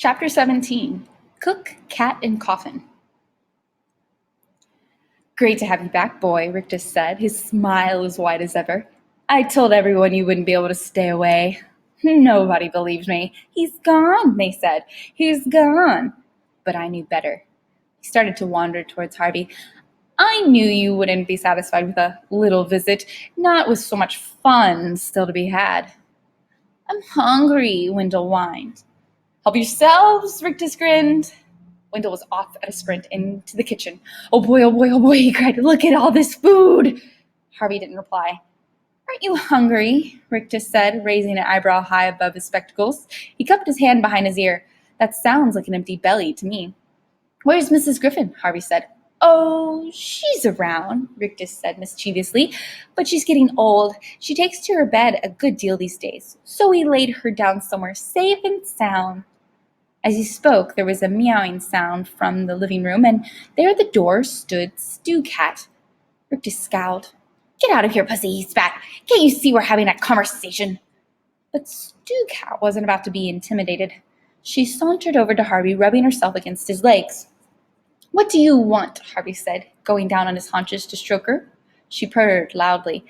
Chapter 17, Cook, Cat, and Coffin. Great to have you back, boy, Rictus said, his smile as wide as ever. I told everyone you wouldn't be able to stay away. Nobody believed me. He's gone, they said. He's gone. But I knew better. He started to wander towards Harvey. I knew you wouldn't be satisfied with a little visit, not with so much fun still to be had. I'm hungry, Wendell whined. Help yourselves, Rictus grinned. Wendell was off at a sprint into the kitchen. Oh boy, he cried. Look at all this food. Harvey didn't reply. Aren't you hungry? Rictus said, raising an eyebrow high above his spectacles. He cupped his hand behind his ear. That sounds like an empty belly to me. Where's Mrs. Griffin? Harvey said. Oh, she's around, Rictus said mischievously, but she's getting old. She takes to her bed a good deal these days, so we laid her down somewhere safe and sound. As he spoke, there was a meowing sound from the living room, and there at the door stood Stew Cat. Rictus scowled. Get out of here, pussy, he spat. Can't you see we're having a conversation? But Stew Cat wasn't about to be intimidated. She sauntered over to Harvey, rubbing herself against his legs. What do you want? Harvey said, going down on his haunches to stroke her. She purred loudly.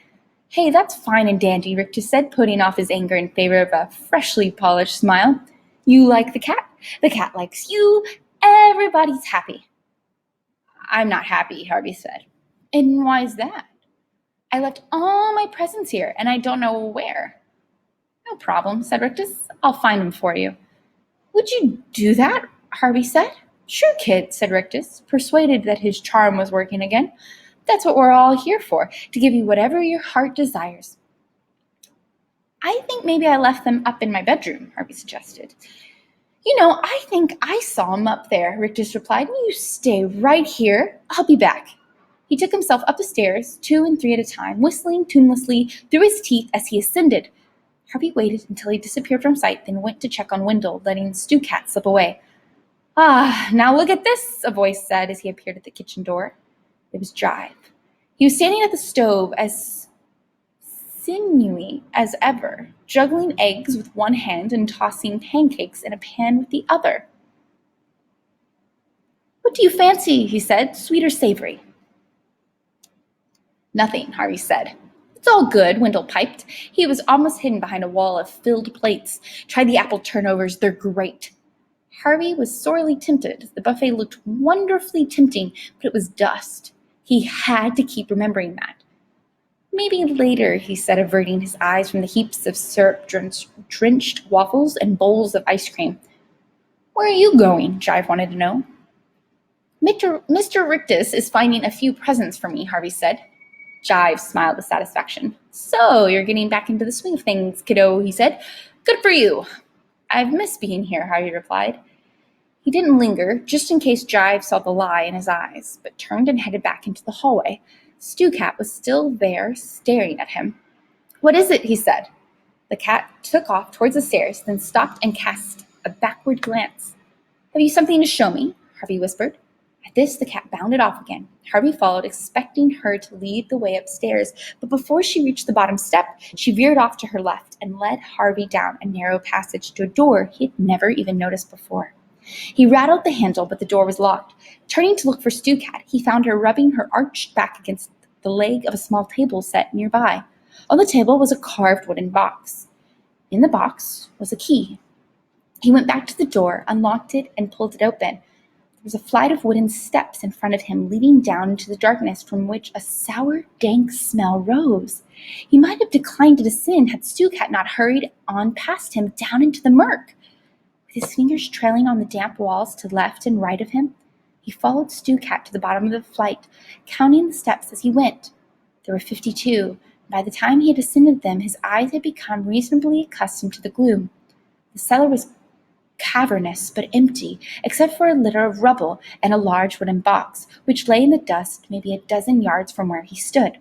Hey, that's fine and dandy, Rictus said, putting off his anger in favor of a freshly polished smile. You like the cat likes you, everybody's happy. I'm not happy, Harvey said. And why's that? I left all my presents here, and I don't know where. No problem, said Rictus. I'll find them for you. Would you do that? Harvey said. Sure, kid, said Rictus, persuaded that his charm was working again. That's what we're all here for, to give you whatever your heart desires. I think maybe I left them up in my bedroom, Harvey suggested. You know, I think I saw him up there, Rictus replied. You stay right here. I'll be back. He took himself up the stairs, 2 and 3 at a time, whistling tunelessly through his teeth as he ascended. Harvey waited until he disappeared from sight, then went to check on Wendell, letting Stew Cat slip away. Ah, now look at this, a voice said as he appeared at the kitchen door. It was Jive. He was standing at the stove as sinewy as ever, juggling eggs with one hand and tossing pancakes in a pan with the other. What do you fancy? He said, sweet or savory? Nothing, Harvey said. It's all good, Wendell piped. He was almost hidden behind a wall of filled plates. Try the apple turnovers, they're great. Harvey was sorely tempted. The buffet looked wonderfully tempting, but it was dust. He had to keep remembering that. Maybe later, he said, averting his eyes from the heaps of syrup-drenched waffles and bowls of ice cream. Where are you going? Jive wanted to know. Mr. Rictus is finding a few presents for me, Harvey said. Jive smiled with satisfaction. So, you're getting back into the swing of things, kiddo, he said. Good for you. I've missed being here, Harvey replied. He didn't linger, just in case Jive saw the lie in his eyes, but turned and headed back into the hallway. Stew Cat was still there, staring at him. What is it? He said. The cat took off towards the stairs, then stopped and cast a backward glance. Have you something to show me? Harvey whispered. At this, the cat bounded off again. Harvey followed, expecting her to lead the way upstairs, but before she reached the bottom step, she veered off to her left and led Harvey down a narrow passage to a door he had never even noticed before. He rattled the handle, but the door was locked. Turning to look for Stew Cat, he found her rubbing her arched back against the leg of a small table set nearby. On the table was a carved wooden box. In the box was a key. He went back to the door, unlocked it, and pulled it open. There was a flight of wooden steps in front of him, leading down into the darkness from which a sour, dank smell rose. He might have declined to descend had Stew Cat not hurried on past him down into the murk. With his fingers trailing on the damp walls to left and right of him, he followed Stew Cat to the bottom of the flight, counting the steps as he went. There were 52, and by the time he had ascended them, his eyes had become reasonably accustomed to the gloom. The cellar was cavernous but empty, except for a litter of rubble and a large wooden box, which lay in the dust maybe a dozen yards from where he stood.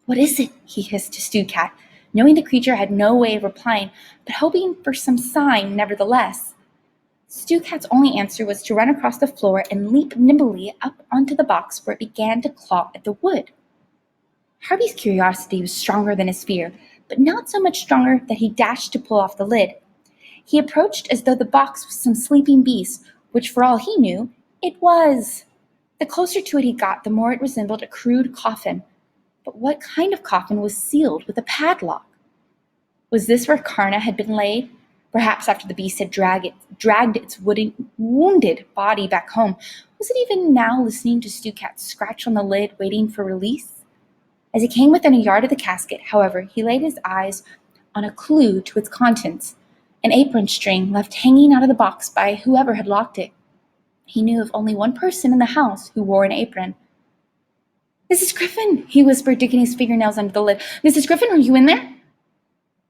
What is it? He hissed to Stew Cat, knowing the creature had no way of replying, but hoping for some sign nevertheless. Stew Cat's only answer was to run across the floor and leap nimbly up onto the box where it began to claw at the wood. Harvey's curiosity was stronger than his fear, but not so much stronger that he dashed to pull off the lid. He approached as though the box was some sleeping beast, which for all he knew, it was. The closer to it he got, the more it resembled a crude coffin. But what kind of coffin was sealed with a padlock? Was this where Karna had been laid? Perhaps after the beast had dragged its wounded body back home, was it even now listening to Stu Cat scratch on the lid, waiting for release? As he came within a yard of the casket, however, he laid his eyes on a clue to its contents, an apron string left hanging out of the box by whoever had locked it. He knew of only one person in the house who wore an apron. "Mrs. Griffin," he whispered, digging his fingernails under the lid. "Mrs. Griffin, are you in there?"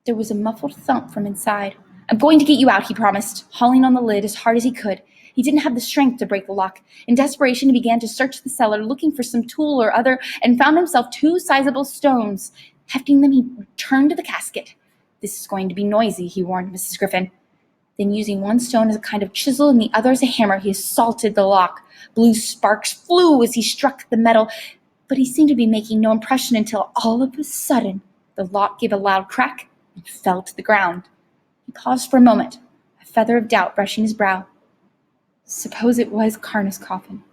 There was a muffled thump from inside. "I'm going to get you out," he promised, hauling on the lid as hard as he could. He didn't have the strength to break the lock. In desperation, he began to search the cellar, looking for some tool or other, and found himself 2 sizable stones. Hefting them, he returned to the casket. "This is going to be noisy," he warned Mrs. Griffin. Then, using one stone as a kind of chisel and the other as a hammer, he assaulted the lock. Blue sparks flew as he struck the metal, but he seemed to be making no impression until, all of a sudden, the lock gave a loud crack and fell to the ground. He paused for a moment, a feather of doubt brushing his brow. Suppose it was Karna's coffin.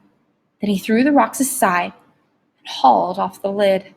Then he threw the rocks aside and hauled off the lid.